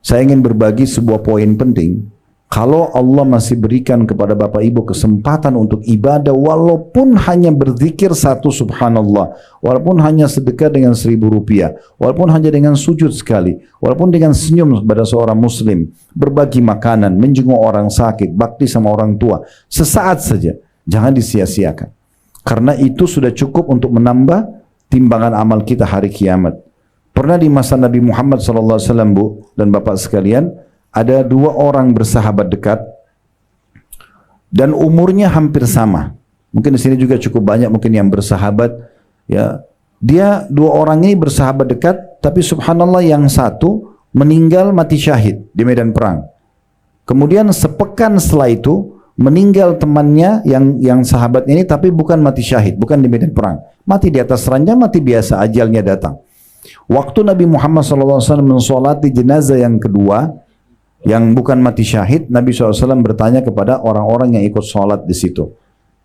Saya ingin berbagi sebuah poin penting. Kalau Allah masih berikan kepada Bapak Ibu kesempatan untuk ibadah, walaupun hanya berzikir satu subhanallah, walaupun hanya sedekah dengan 1.000 rupiah, walaupun hanya dengan sujud sekali, walaupun dengan senyum kepada seorang muslim, berbagi makanan, menjenguk orang sakit, bakti sama orang tua, sesaat saja, jangan disia-siakan. Karena itu sudah cukup untuk menambah timbangan amal kita hari kiamat. Pernah di masa Nabi Muhammad SAW, Bu dan Bapak sekalian, ada 2 orang bersahabat dekat dan umurnya hampir sama. Mungkin di sini juga cukup banyak mungkin yang bersahabat. Ya, dia 2 orang ini bersahabat dekat, tapi subhanallah yang satu meninggal mati syahid di medan perang. Kemudian sepekan setelah itu meninggal temannya yang sahabatnya ini, tapi bukan mati syahid, bukan di medan perang, mati di atas ranjang, mati biasa, ajalnya datang. Waktu Nabi Muhammad SAW mensolati jenazah yang kedua, yang bukan mati syahid, Nabi SAW bertanya kepada orang-orang yang ikut sholat di situ,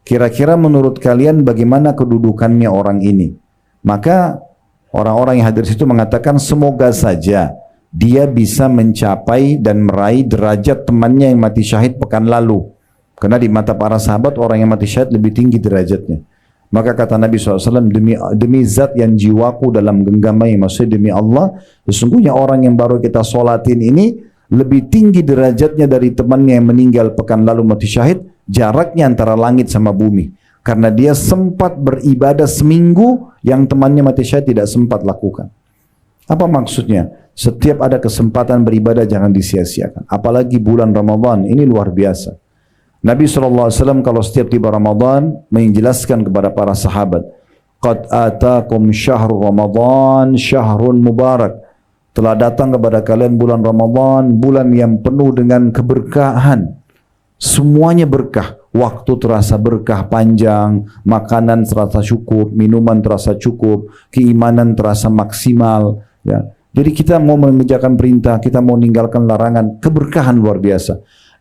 kira-kira menurut kalian bagaimana kedudukannya orang ini? Maka orang-orang yang hadir di situ mengatakan, semoga saja dia bisa mencapai dan meraih derajat temannya yang mati syahid pekan lalu. Karena di mata para sahabat orang yang mati syahid lebih tinggi derajatnya. Maka kata Nabi SAW, demi zat yang jiwaku dalam genggamnya, maksudnya demi Allah, sesungguhnya orang yang baru kita sholatin ini lebih tinggi derajatnya dari temannya yang meninggal pekan lalu mati syahid, jaraknya antara langit sama bumi. Karena dia sempat beribadah seminggu yang temannya mati syahid tidak sempat lakukan. Apa maksudnya? Setiap ada kesempatan beribadah jangan disia-siakan. Apalagi bulan Ramadan, ini luar biasa. Nabi SAW kalau setiap tiba Ramadan menjelaskan kepada para sahabat, qad atakum syahrul Ramadan syahrun mubarak. Telah datang kepada kalian bulan Ramadan, bulan yang penuh dengan keberkahan. Semuanya berkah. Waktu terasa berkah panjang, makanan terasa cukup, minuman terasa cukup, keimanan terasa maksimal. Ya. Jadi kita mau mengerjakan perintah, kita mau meninggalkan larangan, keberkahan luar biasa.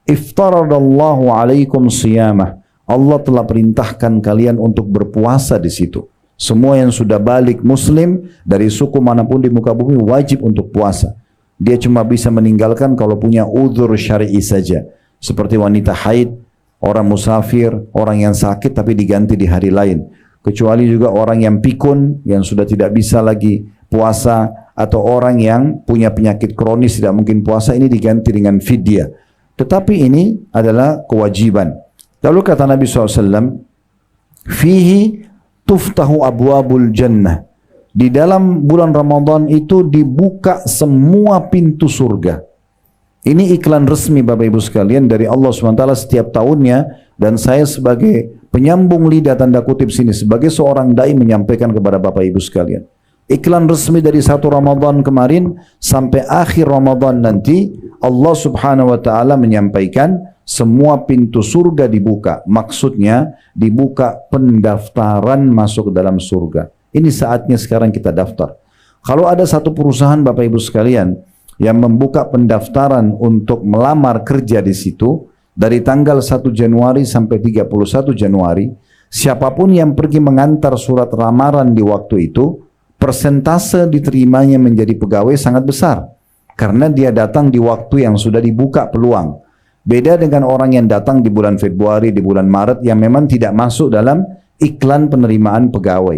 Iftaradallahu alaikum siyamah. Allah telah perintahkan kalian untuk berpuasa di situ. Semua yang sudah balik muslim dari suku manapun di muka bumi wajib untuk puasa. Dia cuma bisa meninggalkan kalau punya uzur syar'i saja. Seperti wanita haid, orang musafir, orang yang sakit tapi diganti di hari lain. Kecuali juga orang yang pikun, yang sudah tidak bisa lagi puasa, atau orang yang punya penyakit kronis tidak mungkin puasa, ini diganti dengan fidyah. Tetapi ini adalah kewajiban. Lalu kata Nabi SAW, fihi tuftahu abwabul jannah. Di dalam bulan Ramadan itu dibuka semua pintu surga. Ini iklan resmi Bapak Ibu sekalian dari Allah SWT setiap tahunnya, dan saya sebagai penyambung lidah tanda kutip sini, sebagai seorang dai menyampaikan kepada Bapak Ibu sekalian. Iklan resmi dari 1 Ramadan kemarin sampai akhir Ramadan nanti, Allah Subhanahu wa taala menyampaikan semua pintu surga dibuka. Maksudnya dibuka pendaftaran masuk ke dalam surga. Ini saatnya sekarang kita daftar. Kalau ada satu perusahaan Bapak Ibu sekalian yang membuka pendaftaran untuk melamar kerja di situ dari tanggal 1 Januari sampai 31 Januari, siapapun yang pergi mengantar surat lamaran di waktu itu, persentase diterimanya menjadi pegawai sangat besar. Karena dia datang di waktu yang sudah dibuka peluang. Beda dengan orang yang datang di bulan Februari, di bulan Maret yang memang tidak masuk dalam iklan penerimaan pegawai.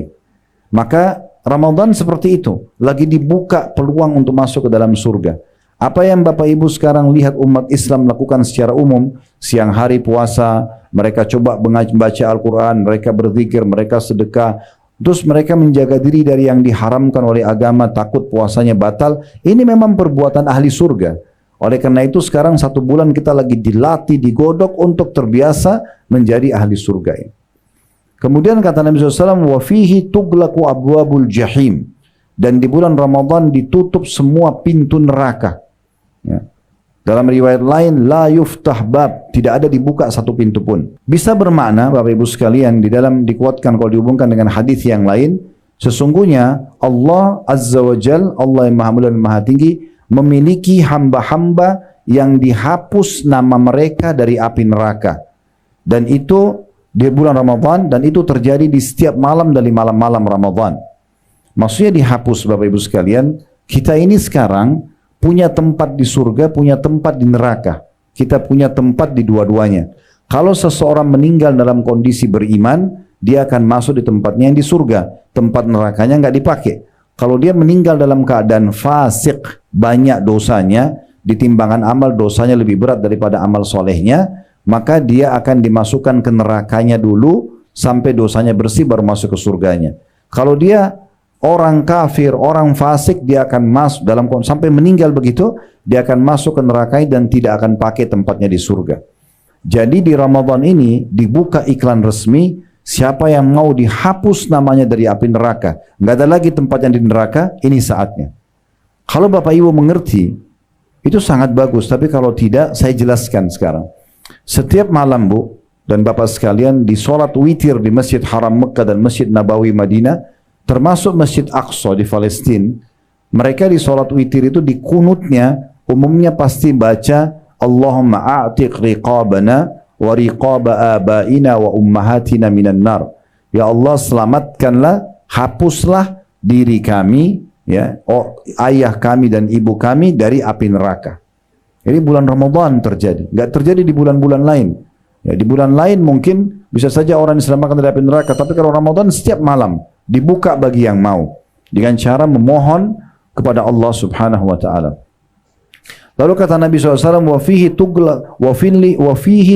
Maka Ramadan seperti itu, lagi dibuka peluang untuk masuk ke dalam surga. Apa yang Bapak Ibu sekarang lihat umat Islam lakukan secara umum, siang hari puasa, mereka coba membaca Al-Quran, mereka berzikir, mereka sedekah, terus mereka menjaga diri dari yang diharamkan oleh agama, takut puasanya batal, ini memang perbuatan ahli surga. Oleh karena itu sekarang 1 bulan kita lagi dilatih, digodok untuk terbiasa menjadi ahli surga ini. Kemudian kata Nabi SAW, wa fihi tuglaku abwabul jahim. Dan di bulan Ramadan ditutup semua pintu neraka. Ya. Dalam riwayat lain, la yuftah bab, tidak ada dibuka satu pintu pun. Bisa bermakna Bapak Ibu sekalian, di dalam dikuatkan kalau dihubungkan dengan hadis yang lain, sesungguhnya Allah Azza wa Jal, Allah yang Maha Mulia dan Maha Tinggi, memiliki hamba-hamba yang dihapus nama mereka dari api neraka. Dan itu di bulan Ramadan, dan itu terjadi di setiap malam dari malam-malam Ramadan. Maksudnya dihapus Bapak Ibu sekalian, kita ini sekarang punya tempat di surga, punya tempat di neraka. Kita punya tempat di dua-duanya. Kalau seseorang meninggal dalam kondisi beriman, dia akan masuk di tempatnya yang di surga. Tempat nerakanya nggak dipakai. Kalau dia meninggal dalam keadaan fasik, banyak dosanya, di timbangan amal dosanya lebih berat daripada amal solehnya, maka dia akan dimasukkan ke nerakanya dulu, sampai dosanya bersih baru masuk ke surganya. Kalau dia orang kafir, orang fasik, dia akan masuk sampai meninggal begitu, dia akan masuk ke neraka dan tidak akan pakai tempatnya di surga. Jadi di Ramadan ini dibuka iklan resmi, siapa yang mau dihapus namanya dari api neraka, nggak ada lagi tempatnya di neraka, ini saatnya. Kalau Bapak Ibu mengerti, itu sangat bagus. Tapi kalau tidak, saya jelaskan sekarang. Setiap malam Bu dan Bapak sekalian, di sholat witir di Masjid Haram Mekah dan Masjid Nabawi Madinah, termasuk Masjid Aqsa di Palestina, mereka di sholat witir itu di kunutnya umumnya pasti baca Allahumma a'tiq riqabana wa riqaba abaina wa ummahatina minan nar. Ya Allah, selamatkanlah, hapuslah diri kami, ya, ayah kami dan ibu kami dari api neraka. Jadi bulan Ramadan terjadi, nggak terjadi di bulan-bulan lain. Ya, di bulan lain mungkin bisa saja orang diselamatkan dari api neraka, tapi kalau Ramadan setiap malam dibuka bagi yang mau dengan cara memohon kepada Allah Subhanahu wa taala. Lalu kata Nabi SAW, wa fihi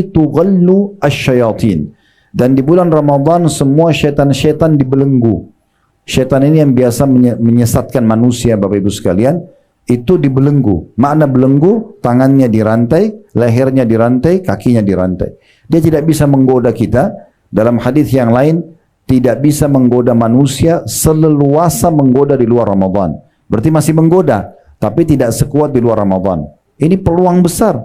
tughallu asyayatin. Dan di bulan Ramadan semua syaitan-syaitan dibelenggu. Syaitan ini yang biasa menyesatkan manusia, Bapak Ibu sekalian, itu dibelenggu. Makna belenggu, tangannya dirantai, lehernya dirantai, kakinya dirantai. Dia tidak bisa menggoda kita. Dalam hadis yang lain, tidak bisa menggoda manusia seleluasa menggoda di luar Ramadan. Berarti masih menggoda, tapi tidak sekuat di luar Ramadan. Ini peluang besar.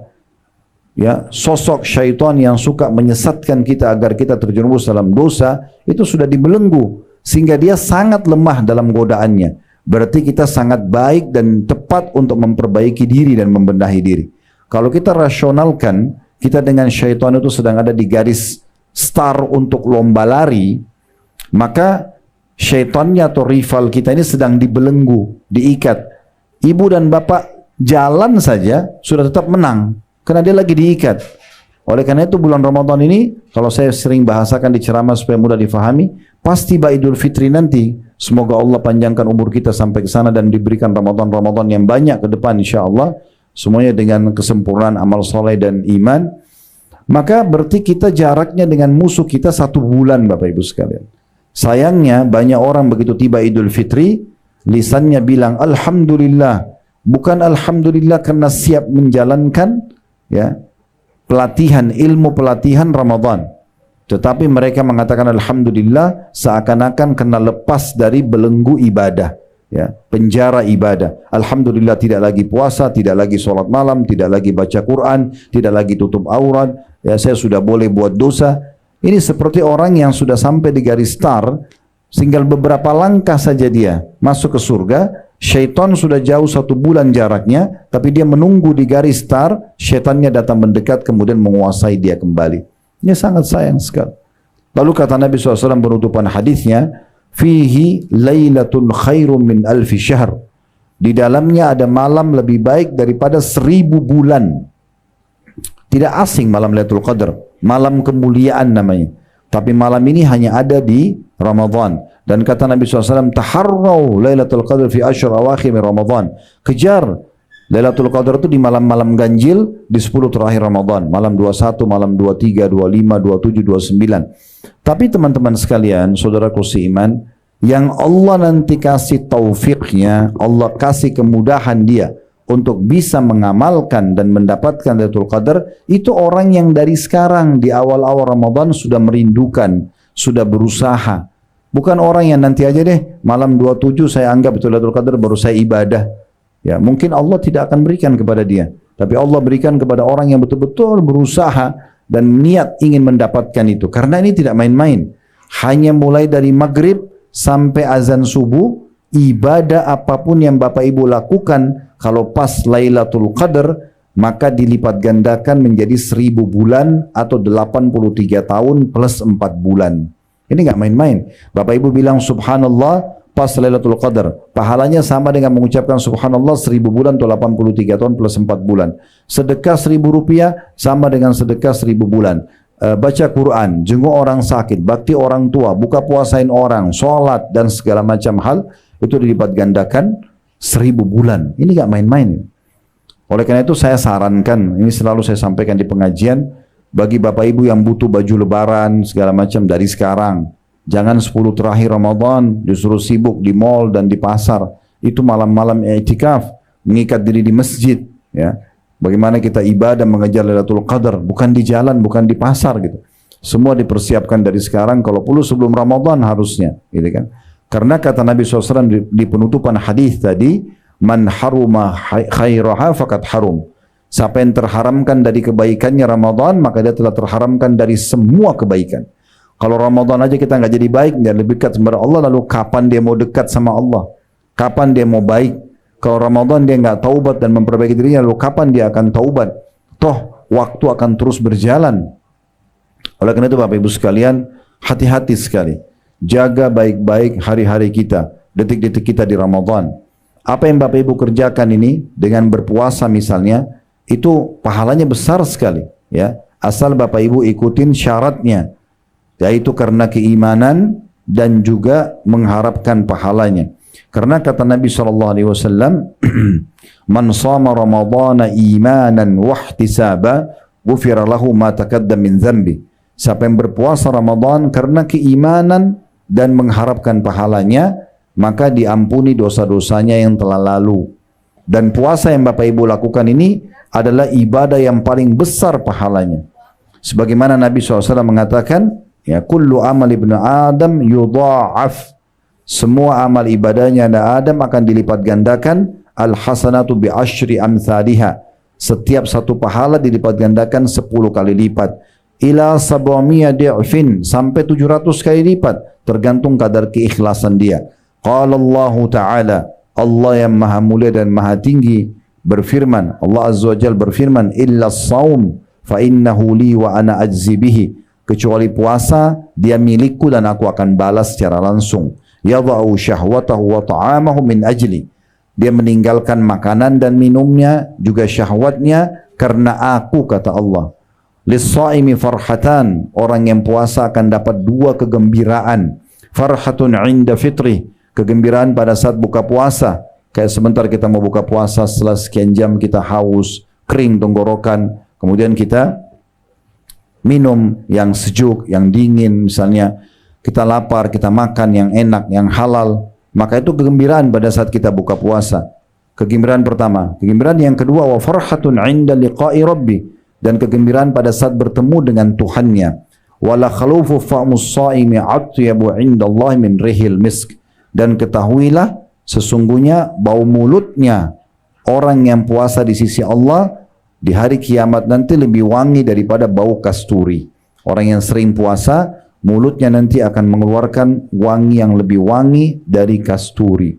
Ya, sosok syaitan yang suka menyesatkan kita agar kita terjerumus dalam dosa, itu sudah dibelenggu, sehingga dia sangat lemah dalam godaannya. Berarti kita sangat baik dan tepat untuk memperbaiki diri dan membenahi diri. Kalau kita rasionalkan, kita dengan syaitan itu sedang ada di garis start untuk lomba lari, maka syaitannya atau rival kita ini sedang dibelenggu, diikat. Ibu dan bapak jalan saja sudah tetap menang, karena dia lagi diikat. Oleh karena itu bulan Ramadan ini, kalau saya sering bahasakan di ceramah supaya mudah difahami, pasti Idul Fitri nanti, semoga Allah panjangkan umur kita sampai ke sana dan diberikan Ramadan-Ramadan yang banyak ke depan insyaAllah, semuanya dengan kesempurnaan amal soleh dan iman. Maka berarti kita jaraknya dengan musuh kita 1 bulan, Bapak Ibu sekalian. Sayangnya banyak orang begitu tiba Idul Fitri, lisannya bilang Alhamdulillah, bukan Alhamdulillah karena siap menjalankan, ya, pelatihan, ilmu pelatihan Ramadan, tetapi mereka mengatakan Alhamdulillah seakan-akan kena lepas dari belenggu ibadah, ya, penjara ibadah. Alhamdulillah tidak lagi puasa, tidak lagi sholat malam, tidak lagi baca Quran, tidak lagi tutup aurat, ya, saya sudah boleh buat dosa. Ini seperti orang yang sudah sampai di garis start, tinggal beberapa langkah saja dia masuk ke surga. Syaitan sudah jauh 1 bulan jaraknya, tapi dia menunggu di garis start, syaitannya datang mendekat kemudian menguasai dia kembali. Ini sangat sayang sekali. Lalu kata Nabi SAW penutupan hadisnya, fihi lailatul khairum min alfi syahr. Di dalamnya ada malam lebih baik daripada 1000 bulan. Tidak asing malam Lailatul Qadar, malam kemuliaan namanya. Tapi malam ini hanya ada di Ramadan. Dan kata Nabi SAW, taharraw Lailatul Qadar fi ashr awakhir min Ramadan. Kejar Lailatul Qadar itu di malam-malam ganjil di 10 terakhir Ramadan. Malam 21, malam 23, 25, 27, 29. Tapi teman-teman sekalian, saudaraku seiman, yang Allah nanti kasih taufiknya, Allah kasih kemudahan dia untuk bisa mengamalkan dan mendapatkan Lailatul Qadar, itu orang yang dari sekarang di awal-awal Ramadan sudah merindukan, sudah berusaha. Bukan orang yang nanti aja deh malam 27 saya anggap itu Lailatul Qadar baru saya ibadah. Ya, mungkin Allah tidak akan berikan kepada dia, tapi Allah berikan kepada orang yang betul-betul berusaha dan niat ingin mendapatkan itu. Karena ini tidak main-main. Hanya mulai dari maghrib sampai azan subuh, ibadah apapun yang Bapak Ibu lakukan, kalau pas Lailatul Qadar, maka dilipat gandakan menjadi 1000 bulan atau 83 tahun plus 4 bulan. Ini nggak main-main. Bapak Ibu bilang subhanallah, pas Lailatul Qadar, pahalanya sama dengan mengucapkan subhanallah 1000 bulan atau 83 tahun plus 4 bulan. Sedekah 1000 rupiah sama dengan sedekah 1000 bulan. Baca Quran, jenguk orang sakit, bakti orang tua, buka puasain orang, sholat dan segala macam hal itu dilipat gandakan 1000 bulan. Ini gak main-main. Oleh karena itu saya sarankan, ini selalu saya sampaikan di pengajian, bagi bapak ibu yang butuh baju lebaran segala macam dari sekarang. Jangan 10 terakhir Ramadan disuruh sibuk di mall dan di pasar. Itu malam-malam i'tikaf, mengikat diri di masjid, ya. Bagaimana kita ibadah mengejar Lailatul Qadar, bukan di jalan, bukan di pasar gitu. Semua dipersiapkan dari sekarang, kalau perlu sebelum Ramadan harusnya, gitu kan. Karena kata Nabi SAW di penutupan hadis tadi, man haruma khairaha faqad harum. Siapa yang terharamkan dari kebaikannya Ramadan, maka dia telah terharamkan dari semua kebaikan. Kalau Ramadan aja kita nggak jadi baik, nggak lebih dekat kepada Allah, lalu kapan dia mau dekat sama Allah? Kapan dia mau baik? Kalau Ramadan dia nggak taubat dan memperbaiki dirinya, lalu kapan dia akan taubat? Toh waktu akan terus berjalan. Oleh karena itu Bapak Ibu sekalian, hati-hati sekali. Jaga baik-baik hari-hari kita, detik-detik kita di Ramadan. Apa yang Bapak Ibu kerjakan ini dengan berpuasa misalnya, itu pahalanya besar sekali, ya. Asal Bapak Ibu ikutin syaratnya, yaitu karena keimanan dan juga mengharapkan pahalanya. Karena kata Nabi SAW, man shama Ramadana imanan wahtisaba, ghufira lahu ma taqaddama min dzambi. Siapa yang berpuasa Ramadan karena keimanan dan mengharapkan pahalanya, maka diampuni dosa-dosanya yang telah lalu. Dan puasa yang Bapak Ibu lakukan ini adalah ibadah yang paling besar pahalanya. Sebagaimana Nabi SAW mengatakan, ya, kullu amal ibnu Adam yudha'af. Semua amal ibadahnya Adam akan dilipat gandakan. Al-hasanatu bi asyri amthaliha. Setiap satu pahala dilipat gandakan 10 kali lipat. Ila sab'amiyah di'fin, sampai 700 kali lipat, tergantung kadar keikhlasan dia. Qala Allah Ta'ala, Allah yang maha mulia dan maha tinggi berfirman, Allah Azza wa Jalla berfirman, illa as-saum fa innahu li wa ana ajzi bihi. Kecuali puasa, dia milikku dan aku akan balas secara langsung. Yadha'u syahwatahu wa ta'amahu min ajli. Dia meninggalkan makanan dan minumnya, juga syahwatnya, karena aku, kata Allah. Lis-sa'imi farhatan, orang yang puasa akan dapat 2 kegembiraan. Farhatun 'inda fitri, kegembiraan pada saat buka puasa. Kayak sebentar kita mau buka puasa, setelah sekian jam kita haus, kering tenggorokan, kemudian kita minum yang sejuk, yang dingin misalnya, kita lapar, kita makan yang enak, yang halal, maka itu kegembiraan pada saat kita buka puasa. Kegembiraan pertama. Kegembiraan yang kedua, wa farhatun 'inda liqa'i rabbi, dan kegembiraan pada saat bertemu dengan Tuhannya. Wala khalufu fa'mus sha'imi 'atyabu 'inda Allah min rihil misk. Dan ketahuilah sesungguhnya bau mulutnya orang yang puasa di sisi Allah di hari kiamat nanti lebih wangi daripada bau kasturi. Orang yang sering puasa, mulutnya nanti akan mengeluarkan wangi yang lebih wangi dari kasturi.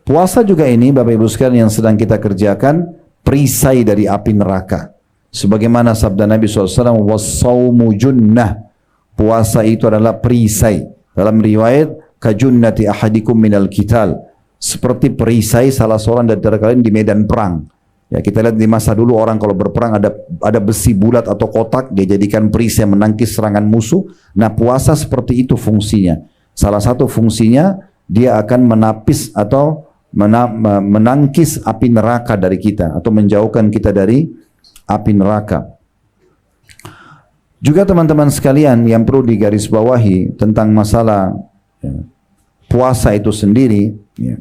Puasa juga ini Bapak Ibu sekalian yang sedang kita kerjakan, perisai dari api neraka. Sebagaimana sabda Nabi SAW, was-sawmu junnah. Puasa itu adalah perisai. Dalam riwayat, kajunnati ahadikum minal qital. Seperti perisai salah seorang dari kalian di medan perang. Ya, kita lihat di masa dulu orang kalau berperang ada besi bulat atau kotak, dia jadikan perisai menangkis serangan musuh. Nah, puasa seperti itu fungsinya. Salah satu fungsinya dia akan menapis atau menangkis api neraka dari kita atau menjauhkan kita dari api neraka. Juga teman-teman sekalian yang perlu digarisbawahi tentang masalah puasa itu sendiri, ya.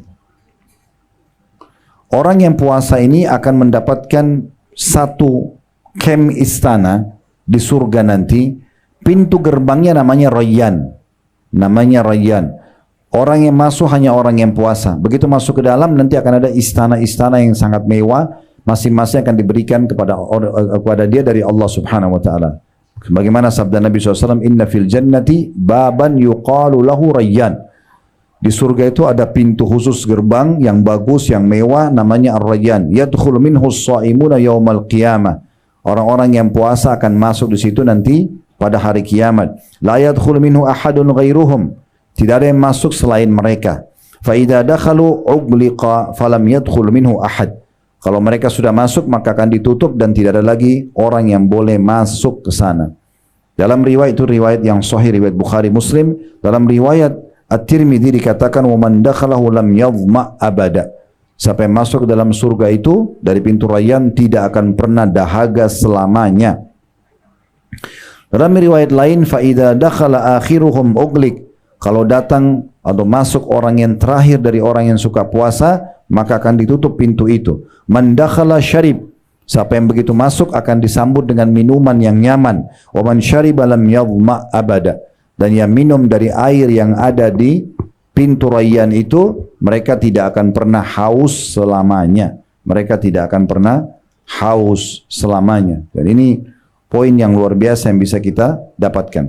Orang yang puasa ini akan mendapatkan satu kem istana di surga nanti. Pintu gerbangnya namanya Rayyan. Namanya Rayyan. Orang yang masuk hanya orang yang puasa. Begitu masuk ke dalam nanti akan ada istana-istana yang sangat mewah. Masing-masing akan diberikan kepada dia dari Allah Subhanahu wa taala. Sebagaimana sabda Nabi SAW, inna fil jannati baban yuqalu lahu Rayyan. Di surga itu ada pintu khusus gerbang yang bagus, yang mewah, namanya Ar-Rayyan. Yadkhulu minhu as-sha'imuna yaumal qiyamah. Orang-orang yang puasa akan masuk di situ nanti pada hari kiamat. La yadkhulu minhu ahadun ghairuhum. Tidak ada yang masuk selain mereka. Fa idza dakhalu ughliqa falam yadkhul minhu ahad. Kalau mereka sudah masuk maka akan ditutup dan tidak ada lagi orang yang boleh masuk ke sana. Dalam riwayat itu riwayat yang sahih, riwayat Bukhari Muslim. Dalam riwayat At-Tirmidzi dikatakan wa man dakhalahu lam yadhma abada. Siapa yang masuk ke dalam surga itu dari pintu Rayyan tidak akan pernah dahaga selamanya. Dalam riwayat lain fa idza dakhala akhiruhum ughliq. Kalau datang atau masuk orang yang terakhir dari orang yang suka puasa, maka akan ditutup pintu itu. Man dakhala syarib. Siapa yang begitu masuk akan disambut dengan minuman yang nyaman. Wa man syariba lam yadhma abada. Dan yang minum dari air yang ada di pintu Rayyan itu, mereka tidak akan pernah haus selamanya. Mereka tidak akan pernah haus selamanya. Dan ini poin yang luar biasa yang bisa kita dapatkan.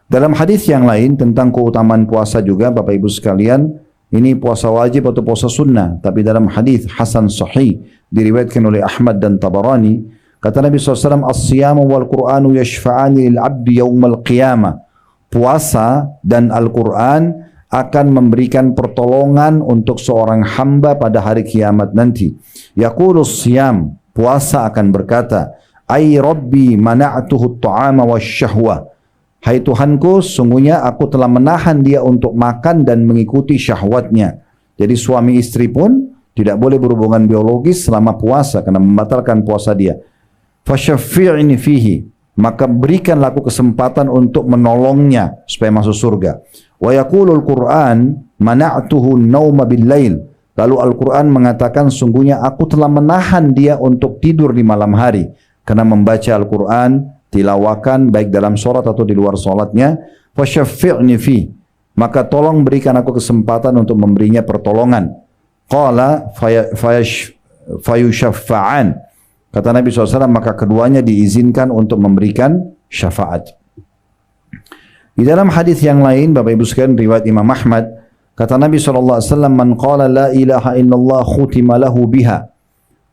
Dalam hadis yang lain tentang keutamaan puasa juga, Bapak Ibu sekalian, ini puasa wajib atau puasa sunnah. Tapi dalam hadis Hasan Sahih diriwayatkan oleh Ahmad dan Tabarani, kata Nabi SAW, as-siyamu wal Qur'anu yashfa'ani lil abdi yawmal qiyamah. Puasa dan Al-Quran akan memberikan pertolongan untuk seorang hamba pada hari kiamat nanti. Yaqulus siyam, puasa akan berkata, ay rabbi mana'tuhu at-ta'ama wasyahwa. Hai Tuhanku, sungguhnya aku telah menahan dia untuk makan dan mengikuti syahwatnya. Jadi suami istri pun tidak boleh berhubungan biologis selama puasa karena membatalkan puasa dia. Fasyaffi'ni fihi, maka berikanlah aku kesempatan untuk menolongnya supaya masuk surga. Wa yaqulul Qur'an mana'tuhu an-nauma bil-lail. Lalu Al-Quran mengatakan sungguhnya aku telah menahan dia untuk tidur di malam hari karena membaca Al-Quran, tilawakan baik dalam solat atau di luar solatnya. Fasyaffi'ni fi, maka tolong berikan aku kesempatan untuk memberinya pertolongan. Qala fayushaffa'an, kata Nabi SAW, maka keduanya diizinkan untuk memberikan syafaat. Di dalam hadis yang lain, Bapak Ibu sekalian, riwayat Imam Ahmad, kata Nabi SAW, man qala la ilaha illallah khutima lahu biha.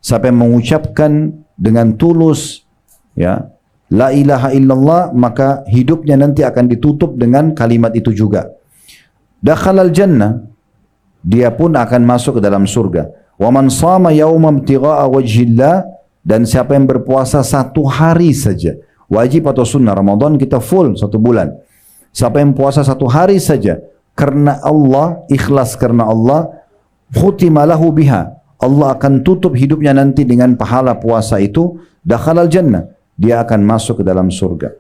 Siapa yang mengucapkan dengan tulus, ya, la ilaha illallah, maka hidupnya nanti akan ditutup dengan kalimat itu juga. Dakhalal jannah, dia pun akan masuk ke dalam surga. Wa man shama yawman ibtigha'a wajhillah, dan siapa yang berpuasa satu hari saja, wajib atau sunnah, Ramadan kita full 1 bulan. Siapa yang puasa 1 hari saja karena Allah, ikhlas karena Allah, khutima lahu biha, Allah akan tutup hidupnya nanti dengan pahala puasa itu. Dakhalal jannah, dia akan masuk ke dalam surga.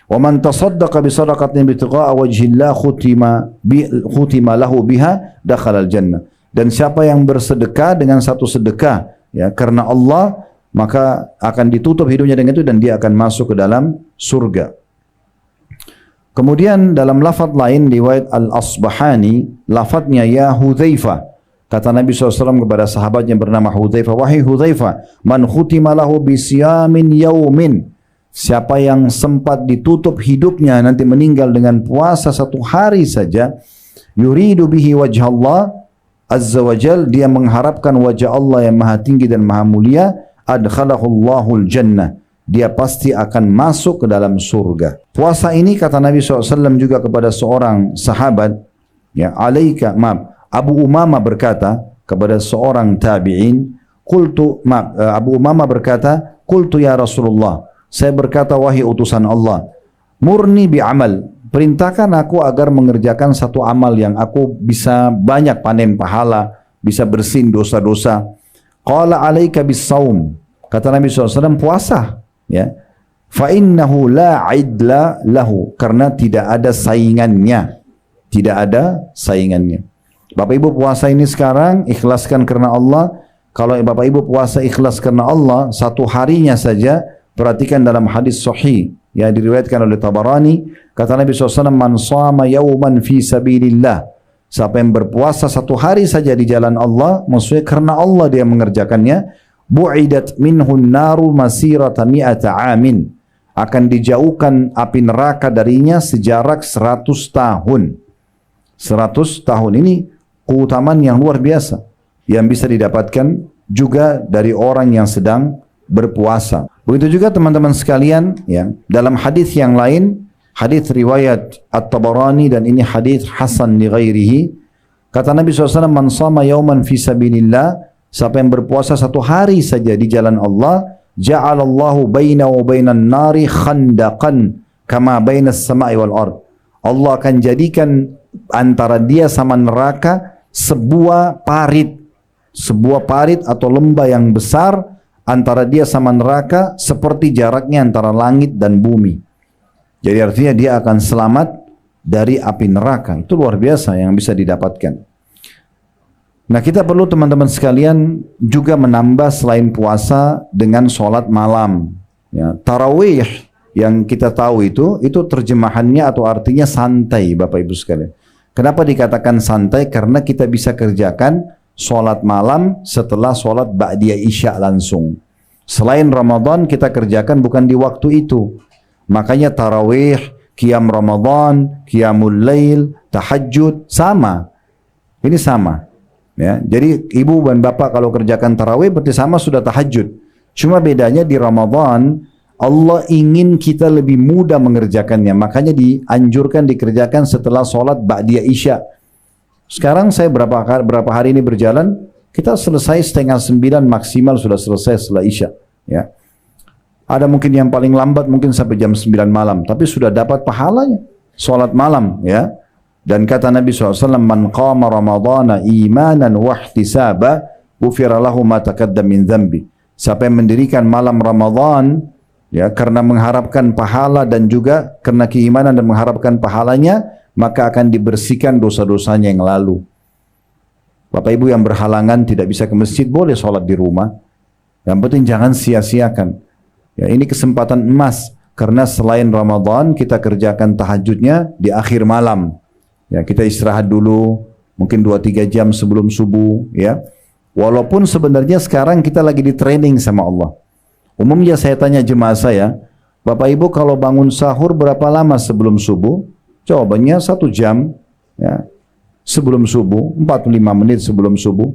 Wa man tasaddaqa bi sadaqatin ibtigha'a wajhillah khutima lahu biha dakhalal jannah. Dan siapa yang bersedekah dengan satu sedekah, ya, karena Allah, maka akan ditutup hidupnya dengan itu dan dia akan masuk ke dalam surga. Kemudian dalam lafaz lain riwayat Al-Asbahani, lafaznya ya Hudzaifah. Kata Nabi SAW kepada sahabatnya bernama Hudzaifah, wahai Hudzaifah, man khutima lahu bisiyamin yaumin, siapa yang sempat ditutup hidupnya nanti meninggal dengan puasa 1 hari saja, yuridu bihi wajh Allah azza wa jal, dia mengharapkan wajah Allah yang maha tinggi dan maha mulia, adkhalahul jannah, dia pasti akan masuk ke dalam surga. Puasa ini kata Nabi SAW juga kepada seorang sahabat, ya, Abu Umamah berkata kepada seorang tabi'in, Abu Umamah berkata, qultu ya Rasulullah, saya berkata wahai utusan Allah, murni bi'amal, perintahkan aku agar mengerjakan satu amal yang aku bisa banyak panen pahala, bisa bersin dosa-dosa. Qala alaika bis-saum, kata Nabi SAW, puasa, ya. Fa innahu la idla lahu, karena tidak ada saingannya. Tidak ada saingannya. Bapak Ibu puasa ini sekarang ikhlaskan karena Allah. Kalau Bapak Ibu puasa ikhlas karena Allah 1 harinya saja, perhatikan dalam hadis sahih yang diriwayatkan oleh Tabarani, kata Nabi SAW, man shama yawman fi sabilillah, siapa yang berpuasa 1 hari saja di jalan Allah, maksudnya karena Allah dia mengerjakannya, bu'idat minhun naru masirata mi'ata amin, akan dijauhkan api neraka darinya sejarak 100 tahun. 100 tahun ini keutamaan yang luar biasa yang bisa didapatkan juga dari orang yang sedang berpuasa. Begitu juga teman-teman sekalian, ya, dalam hadis yang lain Hadis riwayat At-Tabarani dan ini hadis hasan li ghairihi. Kata Nabi SAW, man sama yauman fi sabilillah, siapa yang berpuasa satu hari saja di jalan Allah, ja'alallahu baina wa bainan nari khandaqan kama bainas sama'i wal ard. Allah akan jadikan antara dia sama neraka sebuah parit atau lembah yang besar antara dia sama neraka seperti jaraknya antara langit dan bumi. Jadi artinya dia akan selamat dari api neraka. Itu luar biasa yang bisa didapatkan. Nah, kita perlu teman-teman sekalian juga menambah selain puasa dengan sholat malam. Ya, tarawih yang kita tahu itu terjemahannya atau artinya santai, Bapak Ibu sekalian. Kenapa dikatakan santai? Karena kita bisa kerjakan sholat malam setelah sholat ba'diyah isya langsung. Selain Ramadan kita kerjakan bukan di waktu itu. Makanya tarawih, qiyam Ramadan, qiyamul lail, tahajud sama. Ini sama. Ya, jadi ibu dan bapak kalau kerjakan tarawih berarti sama sudah tahajud. Cuma bedanya di Ramadan Allah ingin kita lebih mudah mengerjakannya. Makanya dianjurkan dikerjakan setelah sholat ba'diyah isya. Sekarang saya berapa hari ini berjalan, kita selesai 8:30 maksimal sudah selesai setelah isya. Ya. Ada mungkin yang paling lambat mungkin sampai jam 9 malam, tapi sudah dapat pahalanya sholat malam, ya. Dan kata Nabi SAW, man qama ramadana imanan wahtisaba ghufira lahu ma taqaddama min dhanbi. Siapa yang mendirikan malam Ramadan, ya, karena mengharapkan pahala dan juga karena keimanan dan mengharapkan pahalanya, maka akan dibersihkan dosa-dosanya yang lalu. Bapak Ibu yang berhalangan tidak bisa ke masjid, boleh sholat di rumah. Yang penting jangan sia-siakan. Ya, ini kesempatan emas, karena selain Ramadan kita kerjakan tahajudnya di akhir malam. Ya, kita istirahat dulu, mungkin 2-3 jam sebelum subuh. Ya, walaupun sebenarnya sekarang kita lagi di training sama Allah. Umumnya saya tanya jemaah saya, Bapak Ibu kalau bangun sahur berapa lama sebelum subuh? Jawabannya 1 jam. Ya, sebelum subuh, 45 menit sebelum subuh.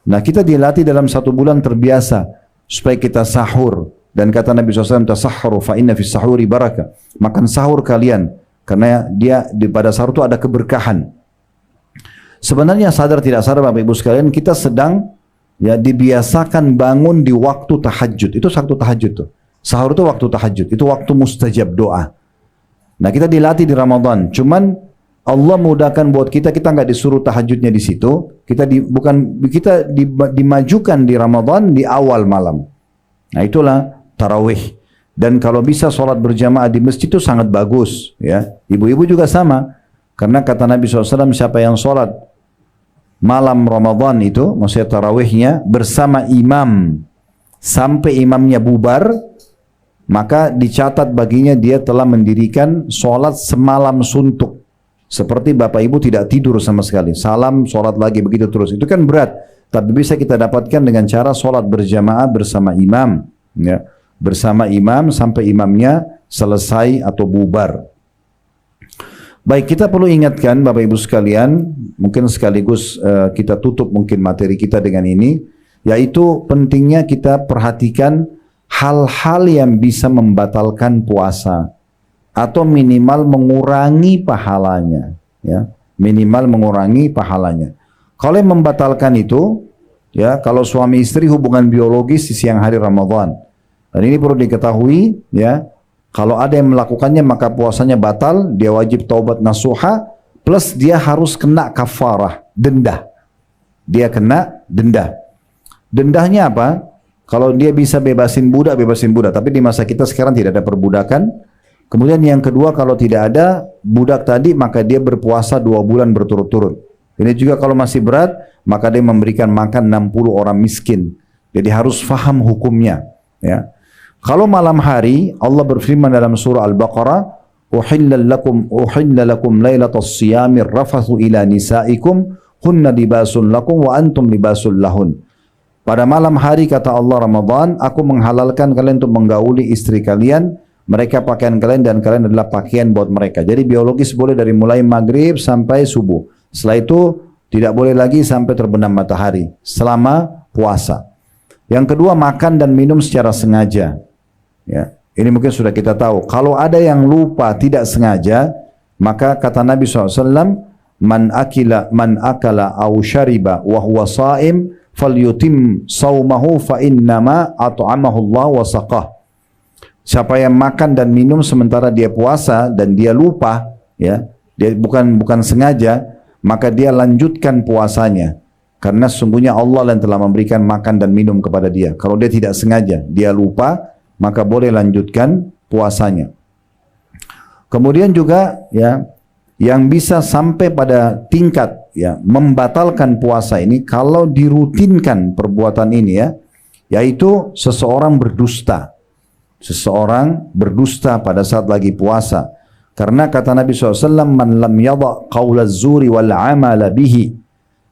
Nah, kita dilatih dalam 1 bulan terbiasa supaya kita sahur. Dan kata Nabi SAW, tasahharu fa inna fis sahuri barakah. Makan sahur kalian, karena pada sahur itu ada keberkahan. Sebenarnya sadar tidak sadar Bapak Ibu sekalian, kita sedang ya dibiasakan bangun di waktu tahajud. Itu waktu tahajud tuh. Sahur itu waktu tahajud. Itu waktu mustajab doa. Nah, kita dilatih di Ramadan. Cuman Allah mudahkan buat kita nggak disuruh tahajudnya di situ. Kita dimajukan di Ramadan di awal malam. Nah, itulah tarawih. Dan kalau bisa sholat berjamaah di masjid itu sangat bagus, ya. Ibu-ibu juga sama, karena kata Nabi SAW, siapa yang sholat malam Ramadan itu, maksudnya tarawihnya bersama imam sampai imamnya bubar, maka dicatat baginya dia telah mendirikan sholat semalam suntuk. Seperti Bapak Ibu tidak tidur sama sekali, salam, sholat lagi, begitu terus. Itu kan berat, tapi bisa kita dapatkan dengan cara sholat berjamaah bersama imam, ya. Bersama imam sampai imamnya selesai atau bubar. Baik, kita perlu ingatkan Bapak Ibu sekalian, mungkin sekaligus kita tutup mungkin materi kita dengan ini, yaitu pentingnya kita perhatikan hal-hal yang bisa membatalkan puasa atau minimal mengurangi pahalanya, ya, minimal mengurangi pahalanya. Kalau yang membatalkan itu, ya, kalau suami istri hubungan biologis di siang hari Ramadan. Dan ini perlu diketahui, ya, kalau ada yang melakukannya maka puasanya batal, dia wajib taubat nasuha, plus dia harus kena kafarah, denda. Dia kena denda. Dendanya apa? Kalau dia bisa bebasin budak, tapi di masa kita sekarang tidak ada perbudakan. Kemudian yang kedua, kalau tidak ada budak tadi, maka dia berpuasa 2 bulan berturut-turut. Ini juga kalau masih berat, maka dia memberikan makan 60 orang miskin. Jadi harus faham hukumnya, ya. Kalau malam hari, Allah berfirman dalam surah Al-Baqarah, "Uhilla lakum lailatas siyamir rafathu ila nisaikum hunna libasun lakum wa antum libasul lahun." Pada malam hari kata Allah Ramadan, aku menghalalkan kalian untuk menggauli istri kalian, mereka pakaian kalian dan kalian adalah pakaian buat mereka. Jadi biologis boleh dari mulai maghrib sampai subuh. Setelah itu tidak boleh lagi sampai terbenam matahari selama puasa. Yang kedua, makan dan minum secara sengaja. Ya, Ini mungkin sudah kita tahu. Kalau ada yang lupa tidak sengaja, maka kata Nabi SAW, man akala aw syariba wa huwa sha'im falyutim saumahu fa innama at'amahu Allah wa saqah. Siapa yang makan dan minum sementara dia puasa dan dia lupa, ya, dia bukan sengaja, maka dia lanjutkan puasanya. Karena sesungguhnya Allah yang telah memberikan makan dan minum kepada dia. Kalau dia tidak sengaja, dia lupa, maka boleh lanjutkan puasanya. Kemudian juga ya, yang bisa sampai pada tingkat ya membatalkan puasa ini kalau dirutinkan perbuatan ini ya, yaitu seseorang berdusta. Seseorang berdusta pada saat lagi puasa. Karena kata Nabi SAW, man lam yadha qawla zuri wal amala bihi.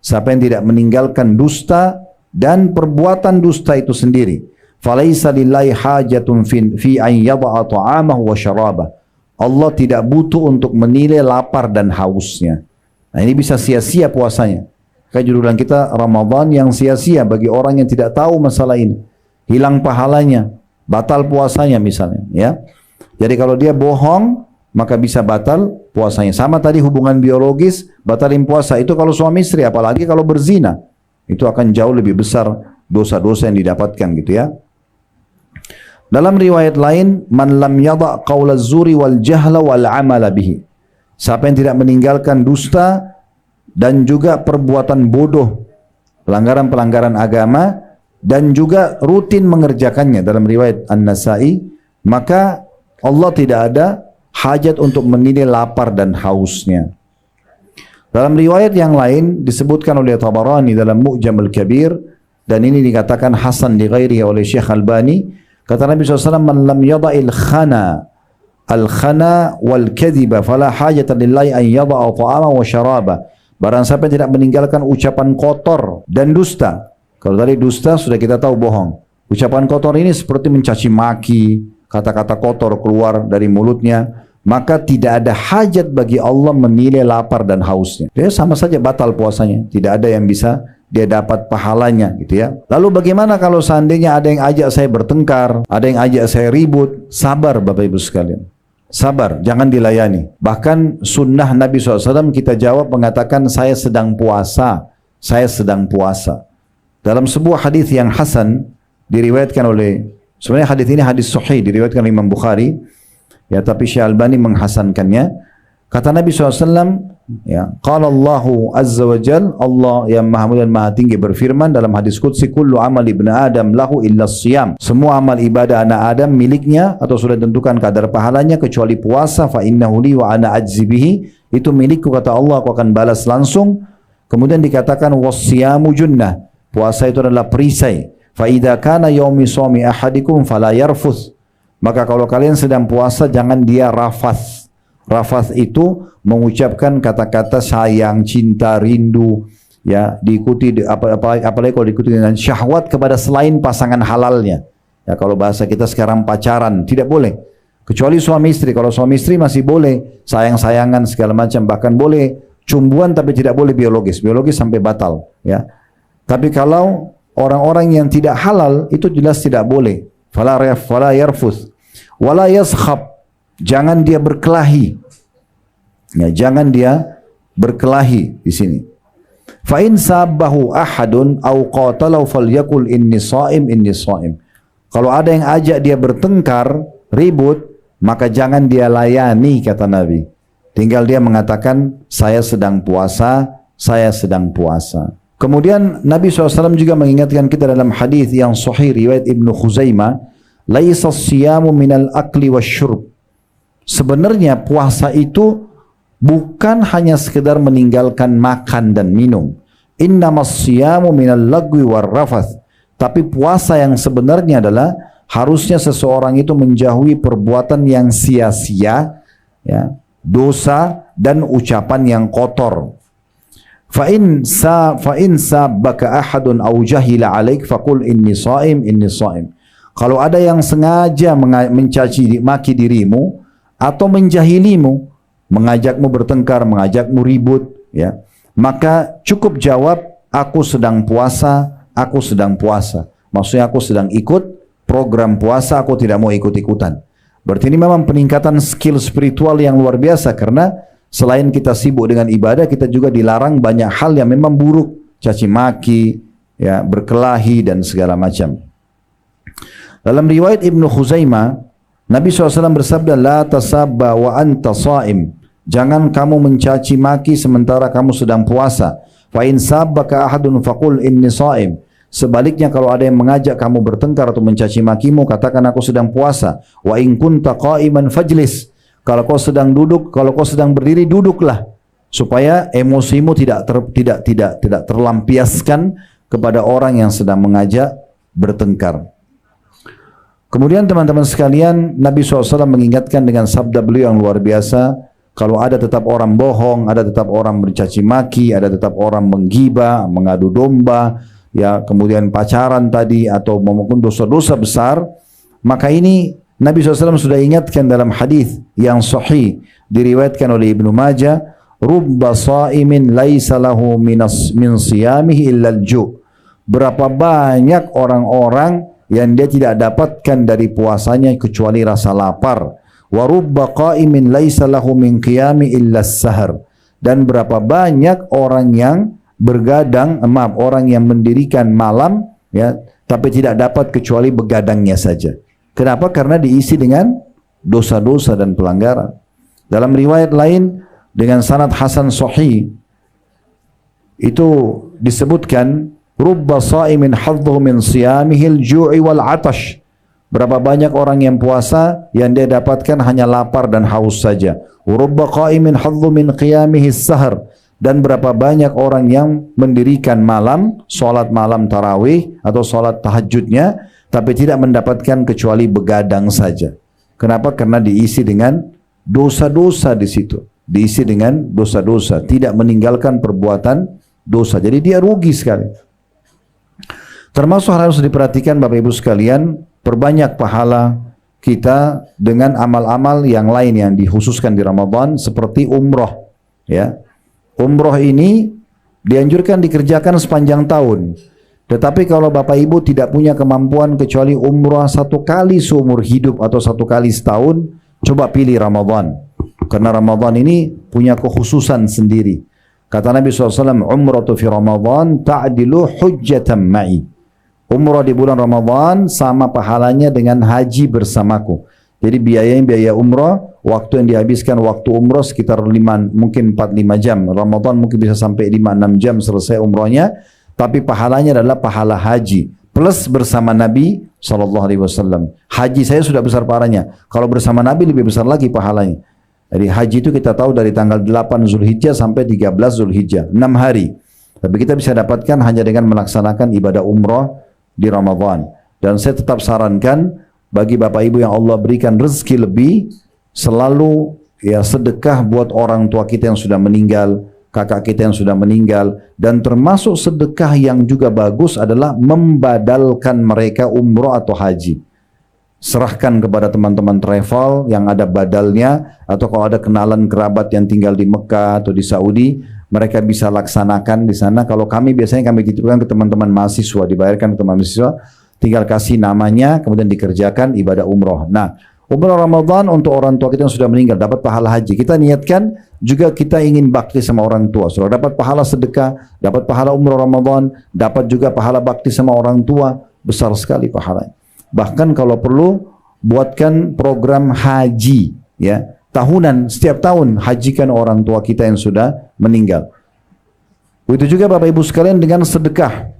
Siapa yang tidak meninggalkan dusta dan perbuatan dusta itu sendiri, falaisa lillahi hajatun fi an yadha ta'amahu wa syarabah. Allah tidak butuh untuk menilai lapar dan hausnya. Nah, ini bisa sia-sia puasanya. Kayak judul kita Ramadan yang sia-sia bagi orang yang tidak tahu masalah ini. Hilang pahalanya, batal puasanya misalnya, ya. Jadi kalau dia bohong, maka bisa batal puasanya. Sama tadi hubungan biologis, batalin puasa. Itu kalau suami istri, apalagi kalau berzina. Itu akan jauh lebih besar dosa-dosa yang didapatkan gitu ya. Dalam riwayat lain, man lam yadha qawla zuri wal jahla wal amala bihi. Siapa yang tidak meninggalkan dusta dan juga perbuatan bodoh, pelanggaran-pelanggaran agama, dan juga rutin mengerjakannya dalam riwayat An-Nasai, maka Allah tidak ada hajat untuk menilai lapar dan hausnya. Dalam riwayat yang lain disebutkan oleh Tabarani dalam Mu'jam al-Kabir, dan ini dikatakan hasan li ghairihi oleh Syekh Albani, kata Nabi SAW, man lam yada'il khana wal kadhiba fala hajata lillahi an yada'a ta'ama wa syaraba. Barang siapa yang tidak meninggalkan ucapan kotor dan dusta. Kalau tadi dusta sudah kita tahu bohong. Ucapan kotor ini seperti mencaci maki, kata-kata kotor keluar dari mulutnya, maka tidak ada hajat bagi Allah menilai lapar dan hausnya. Dia sama saja batal puasanya. Tidak ada yang bisa dia dapat pahalanya gitu ya. Lalu bagaimana kalau seandainya ada yang ajak saya bertengkar, ada yang ajak saya ribut? Sabar Bapak Ibu sekalian. Sabar, jangan dilayani. Bahkan sunnah Nabi SAW kita jawab mengatakan saya sedang puasa. Saya sedang puasa. Dalam sebuah hadis yang hasan diriwayatkan oleh, sebenarnya hadis ini hadis sahih diriwayatkan oleh Imam Bukhari, ya, tapi Syekh Albani menghasankannya. Kata Nabi SAW, ya, qala Allahu azza wa jal, Allah yang maha mulia dan maha tinggi berfirman dalam hadis qudsi, kullu amal ibn Adam lahu illa siyam. Semua amal ibadah anak Adam miliknya atau sudah ditentukan kadar pahalanya kecuali puasa, fa innahu li wa ana ajzi bihi. Itu milikku kata Allah, aku akan balas langsung. Kemudian dikatakan wasiyamu junnah. Puasa itu adalah perisai. Fa idza kana yaumi shaumi ahadikum fala yarfuth. Maka kalau kalian sedang puasa jangan dia rafath. Rafath itu mengucapkan kata-kata sayang, cinta, rindu, ya, diikuti apalagi kalau diikuti dengan syahwat kepada selain pasangan halalnya. Ya, kalau bahasa kita sekarang pacaran tidak boleh. Kecuali suami istri. Kalau suami istri masih boleh sayang-sayangan segala macam, bahkan boleh cumbuan tapi tidak boleh biologis. Biologis sampai batal, ya. Tapi kalau orang-orang yang tidak halal itu jelas tidak boleh. Fala yarfuth wala yaskhab. Jangan dia berkelahi. Ya, jangan dia berkelahi di sini. Fa in sabbahu ahadun aw qatalahu falyakul inni shaim inni shaim. Kalau ada yang ajak dia bertengkar, ribut, maka jangan dia layani kata Nabi. Tinggal dia mengatakan saya sedang puasa, saya sedang puasa. Kemudian Nabi SAW juga mengingatkan kita dalam hadis yang sahih riwayat Ibnu Khuzaimah, laisa siyamu minal akli wasyurb. Sebenarnya puasa itu bukan hanya sekedar meninggalkan makan dan minum. Innamas siyamu minal lagwi warrafath. Tapi puasa yang sebenarnya adalah harusnya seseorang itu menjauhi perbuatan yang sia-sia, ya, dosa dan ucapan yang kotor. Fa in sabbaka ahadun aw jahila alaik faqul inni shaim inni shaim. Kalau ada yang sengaja mencaci maki dirimu atau menjahilimu, mengajakmu bertengkar, mengajakmu ribut, ya, maka cukup jawab aku sedang puasa, aku sedang puasa. Maksudnya aku sedang ikut program puasa, aku tidak mau ikut-ikutan. Berarti ini memang peningkatan skill spiritual yang luar biasa, karena selain kita sibuk dengan ibadah, kita juga dilarang banyak hal yang memang buruk, caci maki, ya, berkelahi dan segala macam. Dalam riwayat Ibnu Khuzaimah, Nabi SAW bersabda, la tasabba wa anta sha'im. Jangan kamu mencaci maki sementara kamu sedang puasa. Fa in sabbaka ahadun faqul inni sha'im. Sebaliknya kalau ada yang mengajak kamu bertengkar atau mencaci makimu, katakan aku sedang puasa. Wa in kunta qa'iman fajlis. Kalau kau sedang duduk, kalau kau sedang berdiri, duduklah, supaya emosimu tidak terlampiaskan kepada orang yang sedang mengajak bertengkar. Kemudian teman-teman sekalian, Nabi SAW mengingatkan dengan sabda beliau yang luar biasa, kalau ada tetap orang bohong, ada tetap orang mencaci maki, ada tetap orang menggibah, mengadu domba, ya, kemudian pacaran tadi, atau melakukan dosa-dosa besar, maka ini Nabi SAW sudah ingatkan dalam hadis yang sahih diriwayatkan oleh Ibnu Majah, rubba sa'imin laisa lahu min siyamihi illa al-ju'. Berapa banyak orang-orang yang dia tidak dapatkan dari puasanya kecuali rasa lapar. Wa rubba qa'imin laisa lahu min qiyami illa as-sahar. Dan berapa banyak orang yang bergadang, orang yang mendirikan malam, ya, tapi tidak dapat kecuali begadangnya saja. Kenapa? Karena diisi dengan dosa-dosa dan pelanggaran. Dalam riwayat lain dengan sanad hasan sahih itu disebutkan, rubba sha'imin hadduhu min siyamihi al-ju'i wal 'atash. Berapa banyak orang yang puasa yang dia dapatkan hanya lapar dan haus saja. Rubba qa'imin hadduhu min qiyamihi as-sahar. Dan berapa banyak orang yang mendirikan malam, solat malam tarawih atau solat tahajudnya, tapi tidak mendapatkan kecuali begadang saja. Kenapa? Karena diisi dengan dosa-dosa di situ. Diisi dengan dosa-dosa, tidak meninggalkan perbuatan dosa. Jadi dia rugi sekali. Termasuk harus diperhatikan Bapak Ibu sekalian, perbanyak pahala kita dengan amal-amal yang lain yang dikhususkan di Ramadan, seperti umroh, ya. Umroh ini dianjurkan dikerjakan sepanjang tahun. Tetapi kalau Bapak Ibu tidak punya kemampuan kecuali umrah satu kali seumur hidup atau satu kali setahun, coba pilih Ramadan. Karena Ramadan ini punya kekhususan sendiri. Kata Nabi SAW, umratu fi Ramadan ta'dilu hujjatan ma'i. Umrah di bulan Ramadan sama pahalanya dengan haji bersamaku. Jadi biayanya biaya umrah, waktu yang dihabiskan waktu umrah sekitar mungkin 4-5 jam. Ramadan mungkin bisa sampai 5-6 jam selesai umrahnya, tapi pahalanya adalah pahala haji plus bersama Nabi SAW. Haji saya sudah besar pahalanya. Kalau bersama Nabi lebih besar lagi pahalanya. Jadi haji itu kita tahu dari tanggal 8 Zulhijjah sampai 13 Zulhijjah, 6 hari. Tapi kita bisa dapatkan hanya dengan melaksanakan ibadah umrah di Ramadan. Dan saya tetap sarankan bagi Bapak Ibu yang Allah berikan rezeki lebih, selalu ya sedekah buat orang tua kita yang sudah meninggal, kakak kita yang sudah meninggal. Dan termasuk sedekah yang juga bagus adalah membadalkan mereka umroh atau haji. Serahkan kepada teman-teman travel yang ada badalnya, atau kalau ada kenalan kerabat yang tinggal di Mekah atau di Saudi, mereka bisa laksanakan di sana. Kalau kami biasanya kami titipkan ke teman-teman mahasiswa, dibayarkan ke teman mahasiswa, tinggal kasih namanya, kemudian dikerjakan ibadah umroh. Nah, umroh Ramadan untuk orang tua kita yang sudah meninggal, dapat pahala haji. Kita niatkan juga kita ingin bakti sama orang tua. Sudah dapat pahala sedekah, dapat pahala umroh Ramadan, dapat juga pahala bakti sama orang tua. Besar sekali pahalanya. Bahkan kalau perlu, buatkan program haji, ya, tahunan, setiap tahun hajikan orang tua kita yang sudah meninggal. Begitu juga Bapak Ibu sekalian dengan sedekah.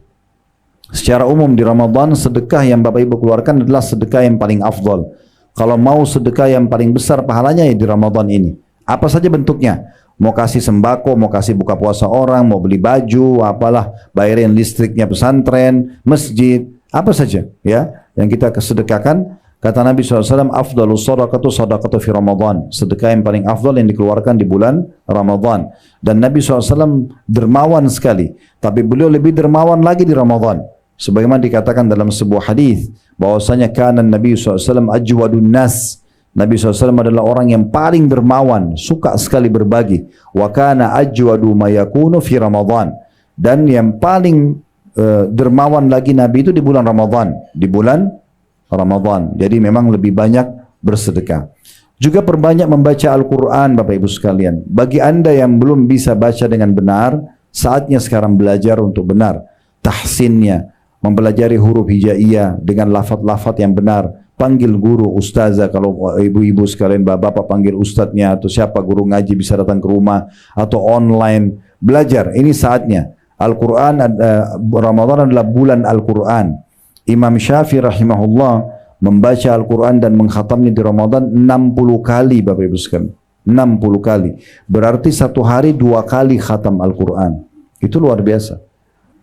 Secara umum di Ramadan, sedekah yang Bapak Ibu keluarkan adalah sedekah yang paling afdal. Kalau mau sedekah yang paling besar pahalanya ya di Ramadan ini. Apa saja bentuknya? Mau kasih sembako, mau kasih buka puasa orang, mau beli baju, apalah, bayarin listriknya pesantren, masjid, apa saja ya yang kita kesedekahkan. Kata Nabi SAW, afdalus sadaqatu sadaqatu fi Ramadan. Sedekah yang paling afdal yang dikeluarkan di bulan Ramadan. Dan Nabi SAW dermawan sekali. Tapi beliau lebih dermawan lagi di Ramadan. Sebagaimana dikatakan dalam sebuah hadis bahwasanya kana Nabi SAW ajwadun nas. Nabi SAW adalah orang yang paling dermawan, suka sekali berbagi. Wa kana ajwadu ma yakunu fi Ramadan. Dan yang paling dermawan lagi Nabi itu di bulan Ramadan. Di bulan Ramadan. Jadi memang lebih banyak bersedekah. Juga perbanyak membaca Al-Quran Bapak Ibu sekalian. Bagi anda yang belum bisa baca dengan benar, saatnya sekarang belajar untuk benar. Tahsinnya, mempelajari huruf hijaiyah dengan lafaz-lafaz yang benar. Panggil guru, ustazah, kalau ibu-ibu sekalian, bapak-bapak panggil ustadznya, atau siapa guru ngaji bisa datang ke rumah, atau online. Belajar, ini saatnya. Al-Quran, Ramadan adalah bulan Al-Quran. Imam Syafi'i rahimahullah membaca Al-Quran dan mengkhatamnya di Ramadan 60 kali Bapak Ibu sekalian. 60 kali. Berarti satu hari 2 kali khatam Al-Quran. Itu luar biasa.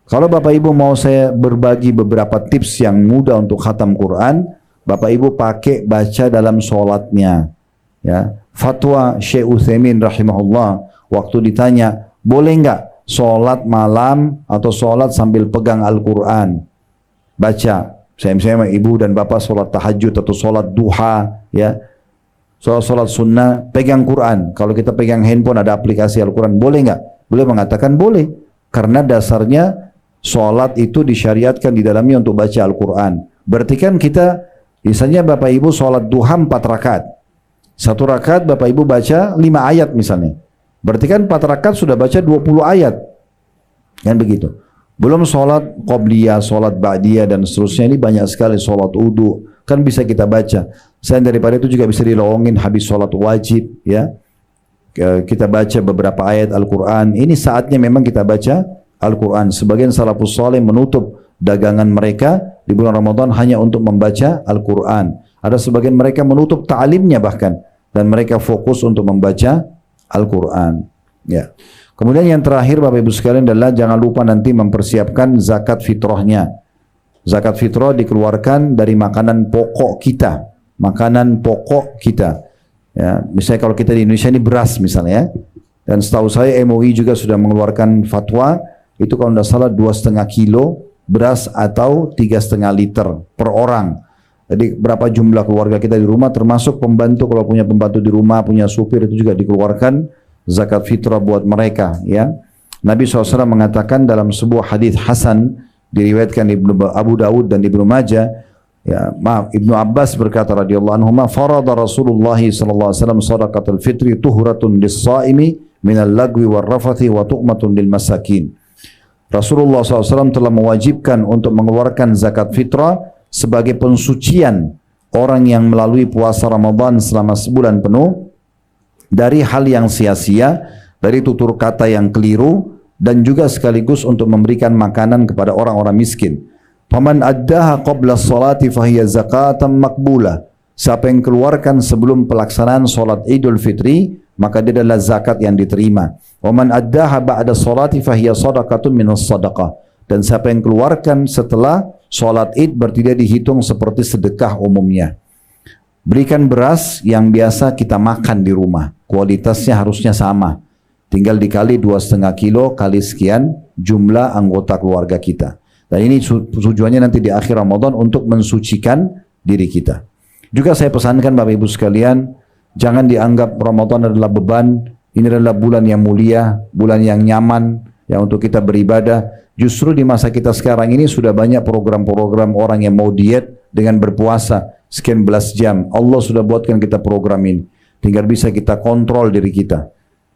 Kalau Bapak Ibu mau saya berbagi beberapa tips yang mudah untuk khatam Quran, Bapak Ibu pakai baca dalam sholatnya. Ya. Fatwa Syekh Utsaimin rahimahullah, waktu ditanya, boleh enggak sholat malam atau sholat sambil pegang Al-Quran? Baca. Saya ibu dan bapak sholat tahajud atau sholat duha, ya, sholat sunnah, pegang Quran. Kalau kita pegang handphone ada aplikasi Al-Quran, boleh nggak? Beliau mengatakan boleh, karena dasarnya sholat itu disyariatkan di dalamnya untuk baca Al-Quran. Berarti kan kita, misalnya bapak ibu sholat duha 4 rakaat, 1 rakaat bapak ibu baca 5 ayat misalnya, berarti kan 4 rakaat sudah baca 20 ayat, kan begitu. Belum sholat qobliyah, sholat ba'diyah dan seterusnya, ini banyak sekali, sholat wudu kan bisa kita baca. Selain daripada itu juga bisa dilowongin habis sholat wajib, ya, kita baca beberapa ayat Al-Quran. Ini saatnya memang kita baca Al-Quran. Sebagian salafus saleh menutup dagangan mereka di bulan Ramadan hanya untuk membaca Al-Quran. Ada sebagian mereka menutup ta'limnya bahkan, dan mereka fokus untuk membaca Al-Quran, ya. Kemudian yang terakhir Bapak Ibu sekalian adalah jangan lupa nanti mempersiapkan zakat fitrahnya. Zakat fitrah dikeluarkan dari makanan pokok kita. Makanan pokok kita. Ya, misalnya kalau kita di Indonesia ini beras misalnya, ya. Dan setahu saya MUI juga sudah mengeluarkan fatwa, itu kalau tidak salah 2,5 kilo beras atau 3,5 liter per orang. Jadi berapa jumlah keluarga kita di rumah, termasuk pembantu, kalau punya pembantu di rumah, punya supir, itu juga dikeluarkan zakat fitrah buat mereka, ya. Nabi SAW mengatakan dalam sebuah hadis hasan diriwayatkan Ibnu Abu Dawud dan Ibnu Majah, ya, Ibnu Abbas berkata radhiyallahu anhu, farada Rasulullah sallallahu alaihi wasallam shadaqatul fitri tuhratun lis-shaimi minal lagwi war rafathi wa tu'matun lil masakin. Rasulullah SAW telah mewajibkan untuk mengeluarkan zakat fitrah sebagai pensucian orang yang melalui puasa Ramadan selama sebulan penuh dari hal yang sia-sia, dari tutur kata yang keliru, dan juga sekaligus untuk memberikan makanan kepada orang-orang miskin. Faman addaha qabla sholati fahiya zakatan makbulah. Siapa yang keluarkan sebelum pelaksanaan solat Idul Fitri, maka dia adalah zakat yang diterima. Waman addaha ba'da sholati fahiya sadaqatun minas sadaqah. Dan siapa yang keluarkan setelah solat Id, berarti dia dihitung seperti sedekah umumnya. Berikan beras yang biasa kita makan di rumah, kualitasnya harusnya sama. Tinggal dikali 2,5 kilo kali sekian jumlah anggota keluarga kita. Dan ini tujuannya nanti di akhir Ramadan untuk mensucikan diri kita. Juga saya pesankan Bapak Ibu sekalian, jangan dianggap Ramadan adalah beban. Ini adalah bulan yang mulia, bulan yang nyaman, ya, untuk kita beribadah. Justru di masa kita sekarang ini sudah banyak program-program orang yang mau diet dengan berpuasa sekian belas jam. Allah sudah buatkan kita program ini, tinggal bisa kita kontrol diri kita.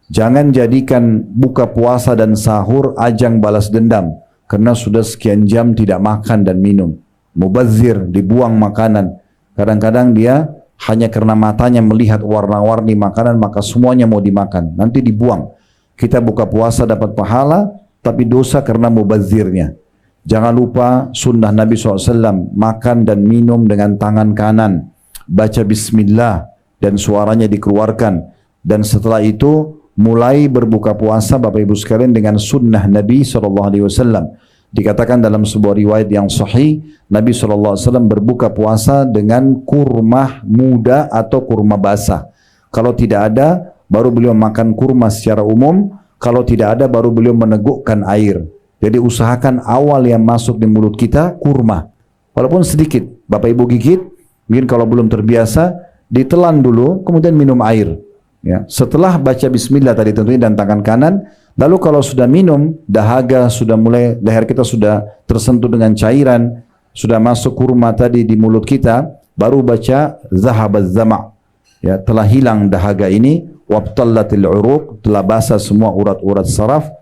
Jangan jadikan buka puasa dan sahur ajang balas dendam, karena sudah sekian jam tidak makan dan minum. Mubazir, dibuang makanan. Kadang-kadang dia hanya karena matanya melihat warna-warni makanan, maka semuanya mau dimakan, nanti dibuang. Kita buka puasa dapat pahala, tapi dosa karena mubazirnya. Jangan lupa sunnah Nabi SAW, makan dan minum dengan tangan kanan, baca bismillah dan suaranya dikeluarkan. Dan setelah itu mulai berbuka puasa Bapak Ibu sekalian dengan sunnah Nabi SAW. Dikatakan dalam sebuah riwayat yang sahih, Nabi SAW berbuka puasa dengan kurma muda atau kurma basah. Kalau tidak ada, baru beliau makan kurma secara umum. Kalau tidak ada, baru beliau menegukkan air. Jadi usahakan awal yang masuk di mulut kita kurma, walaupun sedikit. Bapak Ibu gigit, mungkin kalau belum terbiasa, ditelan dulu, kemudian minum air. Ya. Setelah baca bismillah tadi tentunya dan tangan kanan, lalu kalau sudah minum, dahaga sudah mulai, leher kita sudah tersentuh dengan cairan, sudah masuk kurma tadi di mulut kita, baru baca zahabaz zama', ya, telah hilang dahaga ini, wabtallatil uruq, telah basah semua urat-urat saraf,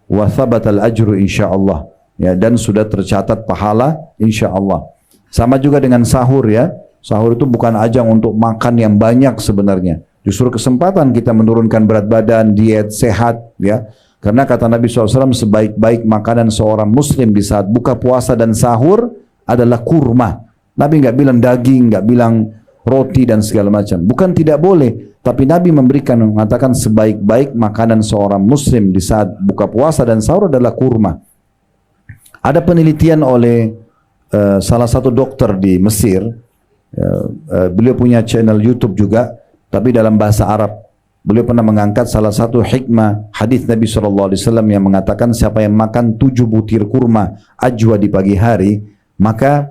wa thabatal ajru insyaallah, ya, dan sudah tercatat pahala insyaallah. Sama juga dengan sahur, ya. Sahur itu bukan ajang untuk makan yang banyak sebenarnya. Justru kesempatan kita menurunkan berat badan, diet, sehat, ya. Karena kata Nabi SAW, sebaik-baik makanan seorang muslim di saat buka puasa dan sahur adalah kurma. Nabi nggak bilang daging, nggak bilang roti dan segala macam. Bukan tidak boleh, tapi Nabi mengatakan sebaik-baik makanan seorang muslim di saat buka puasa dan sahur adalah kurma. Ada penelitian oleh salah satu dokter di Mesir, beliau punya channel YouTube juga, tapi dalam bahasa Arab. Beliau pernah mengangkat salah satu hikmah hadis Nabi SAW yang mengatakan siapa yang makan 7 butir kurma ajwa di pagi hari, maka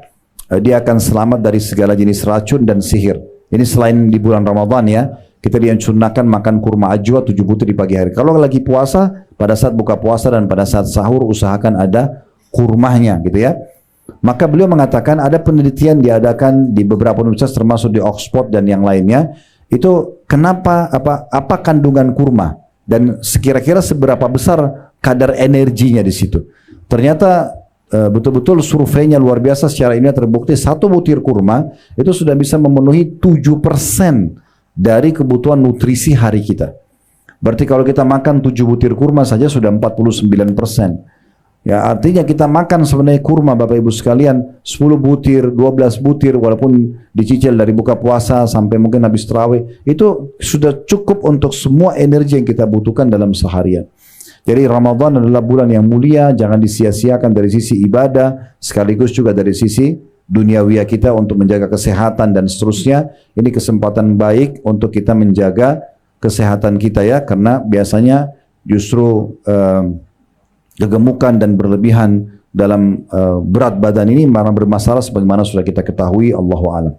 dia akan selamat dari segala jenis racun dan sihir. Ini selain di bulan Ramadan, ya, kita dianjurkan makan kurma ajwa 7 butir di pagi hari. Kalau lagi puasa, pada saat buka puasa dan pada saat sahur usahakan ada kurmanya, gitu ya. Maka beliau mengatakan ada penelitian diadakan di beberapa universitas termasuk di Oxford dan yang lainnya. Itu kenapa, apa kandungan kurma dan kira-kira seberapa besar kadar energinya di situ. Ternyata betul-betul surveinya luar biasa, secara ilmiah terbukti 1 butir kurma itu sudah bisa memenuhi 7% dari kebutuhan nutrisi hari kita. Berarti kalau kita makan 7 butir kurma saja sudah 49%. Ya, artinya kita makan sebenarnya kurma, Bapak Ibu sekalian, 10 butir, 12 butir, walaupun dicicil dari buka puasa sampai mungkin habis tarawih, itu sudah cukup untuk semua energi yang kita butuhkan dalam seharian. Jadi Ramadan adalah bulan yang mulia, jangan disia-siakan dari sisi ibadah, sekaligus juga dari sisi duniawiya kita untuk menjaga kesehatan dan seterusnya. Ini kesempatan baik untuk kita menjaga kesehatan kita, ya, karena biasanya justru kegemukan dan berlebihan dalam berat badan ini malah bermasalah sebagaimana sudah kita ketahui, Allahu a'lam.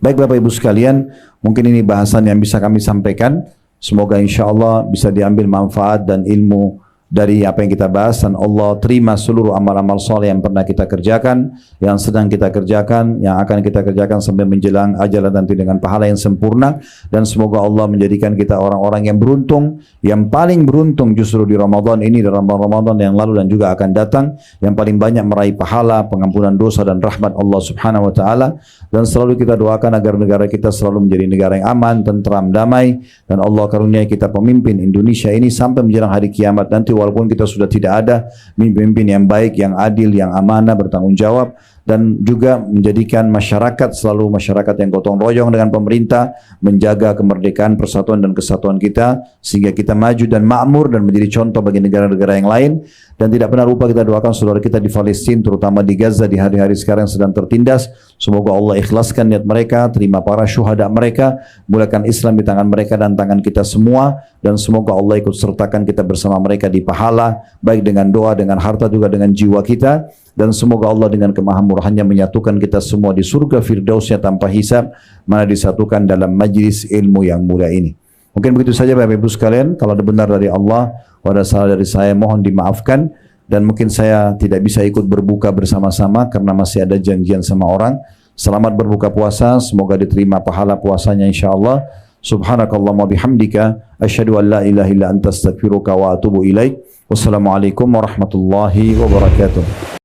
Baik Bapak Ibu sekalian, mungkin ini bahasan yang bisa kami sampaikan. Semoga insyaAllah bisa diambil manfaat dan ilmu dari apa yang kita bahas, dan Allah terima seluruh amal-amal soleh yang pernah kita kerjakan, yang sedang kita kerjakan, yang akan kita kerjakan sampai menjelang ajal nanti dengan pahala yang sempurna. Dan semoga Allah menjadikan kita orang-orang yang beruntung, yang paling beruntung justru di Ramadan ini, dalam Ramadan yang lalu dan juga akan datang, yang paling banyak meraih pahala, pengampunan dosa dan rahmat Allah Subhanahu wa taala. Dan selalu kita doakan agar negara kita selalu menjadi negara yang aman, tentram, damai, dan Allah karuniai kita pemimpin Indonesia ini sampai menjelang hari kiamat nanti, walaupun kita sudah tidak ada pemimpin yang baik, yang adil, yang amanah, bertanggung jawab, dan juga menjadikan masyarakat selalu masyarakat yang gotong royong dengan pemerintah, menjaga kemerdekaan, persatuan dan kesatuan kita, sehingga kita maju dan makmur dan menjadi contoh bagi negara-negara yang lain. Dan tidak pernah lupa kita doakan saudara kita di Palestina, terutama di Gaza di hari-hari sekarang yang sedang tertindas. Semoga Allah ikhlaskan niat mereka, terima para syuhada mereka, mulakan Islam di tangan mereka dan tangan kita semua, dan semoga Allah ikut sertakan kita bersama mereka di pahala, baik dengan doa, dengan harta, juga dengan jiwa kita. Dan semoga Allah dengan kemahamurahannya menyatukan kita semua di surga firdausnya tanpa hisab, mana disatukan dalam majlis ilmu yang mulia ini. Mungkin begitu saja Bapak Ibu sekalian. Kalau ada benar dari Allah, ada salah dari saya, mohon dimaafkan. Dan mungkin saya tidak bisa ikut berbuka bersama-sama karena masih ada janjian sama orang. Selamat berbuka puasa, semoga diterima pahala puasanya insyaAllah. Subhanakallahumma bihamdika, asyhadu an la ilaha illa anta astaghfiruka wa atubu ilaik. Wassalamualaikum warahmatullahi wabarakatuh.